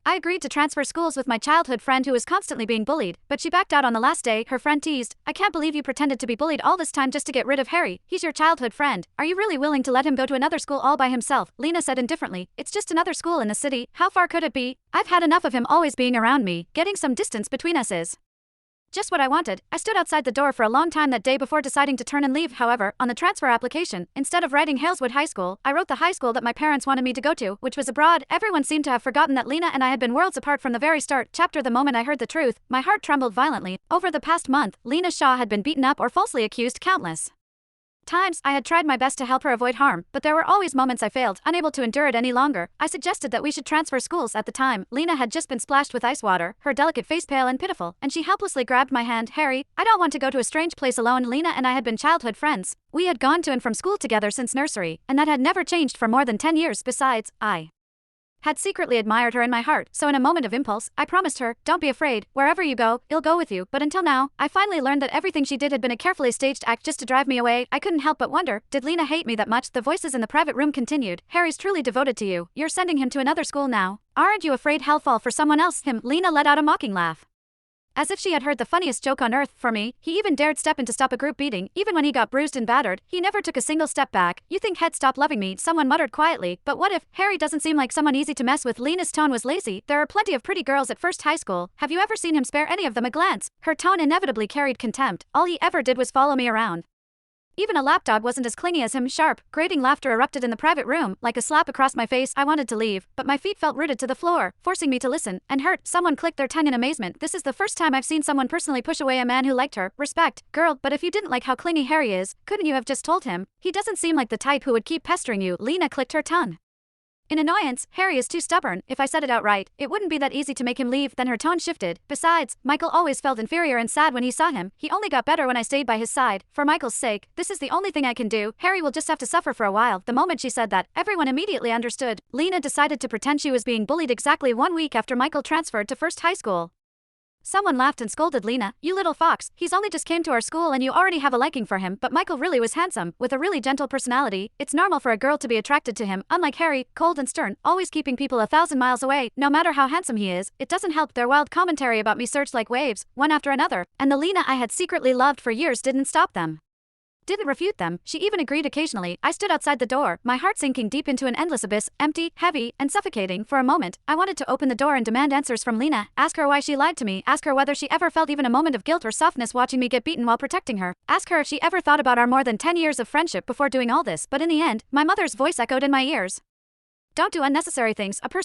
I agreed to transfer schools with my childhood friend who was constantly being bullied, but she backed out on the last day. Her friend teased, "I can't believe you pretended to be bullied all this time just to get rid of Harry. He's your childhood friend. Are you really willing to let him go to another school all by himself?" Lena said indifferently, "It's just another school in the city. How far could it be? I've had enough of him always being around me. Getting some distance between us is just what I wanted." I stood outside the door for a long time that day before deciding to turn and leave. However, on the transfer application, instead of writing Haleswood High School, I wrote the high school that my parents wanted me to go to, which was abroad. Everyone seemed to have forgotten that Lena and I had been worlds apart from the very start. Chapter: The moment I heard the truth, my heart trembled violently. Over the past month, Lena Shaw had been beaten up or falsely accused countless times. I had tried my best to help her avoid harm, but there were always moments I failed, unable to endure it any longer. I suggested that we should transfer schools. At the time, Lena had just been splashed with ice water, her delicate face pale and pitiful, and she helplessly grabbed my hand. "Harry, I don't want to go to a strange place alone." Lena and I had been childhood friends. We had gone to and from school together since nursery, and that had never changed for more than 10 years. Besides, I had secretly admired her in my heart, so in a moment of impulse, I promised her, "Don't be afraid, wherever you go, I'll go with you." But until now, I finally learned that everything she did had been a carefully staged act just to drive me away. I couldn't help but wonder, did Lena hate me that much? The voices in the private room continued, "Harry's truly devoted to you. You're sending him to another school now. Aren't you afraid he'll fall for someone else?" Lena let out a mocking laugh, as if she had heard the funniest joke on earth. For me, he even dared step in to stop a group beating. Even when he got bruised and battered, he never took a single step back. "You think he'd stop loving me?" someone muttered quietly. "But what if? Harry doesn't seem like someone easy to mess with." Lena's tone was lazy. "There are plenty of pretty girls at First High School. Have you ever seen him spare any of them a glance?" Her tone inevitably carried contempt. "All he ever did was follow me around. Even a lapdog wasn't as clingy as him." Sharp, grating laughter erupted in the private room, like a slap across my face. I wanted to leave, but my feet felt rooted to the floor, forcing me to listen, and hurt. Someone clicked their tongue in amazement. "This is the first time I've seen someone personally push away a man who liked her." "Respect, girl, but if you didn't like how clingy Harry is, couldn't you have just told him? He doesn't seem like the type who would keep pestering you." Lena clicked her tongue in annoyance. "Harry is too stubborn. If I said it outright, it wouldn't be that easy to make him leave." Then her tone shifted. "Besides, Michael always felt inferior and sad when he saw him. He only got better when I stayed by his side. For Michael's sake, this is the only thing I can do. Harry will just have to suffer for a while." The moment she said that, everyone immediately understood. Lena decided to pretend she was being bullied exactly 1 week after Michael transferred to First High School. Someone laughed and scolded Lena, "You little fox, he's only just came to our school and you already have a liking for him." But Michael really was handsome, with a really gentle personality. It's normal for a girl to be attracted to him. Unlike Harry, cold and stern, always keeping people 1,000 miles away. No matter how handsome he is, it doesn't help. Their wild commentary about me surged like waves, one after another, and the Lena I had secretly loved for years didn't stop them. Didn't refute them. She even agreed occasionally. I stood outside the door, my heart sinking deep into an endless abyss, empty, heavy, and suffocating. For a moment, I wanted to open the door and demand answers from Lena. Ask her why she lied to me. Ask her whether she ever felt even a moment of guilt or softness watching me get beaten while protecting her. Ask her if she ever thought about our more than 10 years of friendship before doing all this. But in the end, my mother's voice echoed in my ears. "Don't do unnecessary things. A person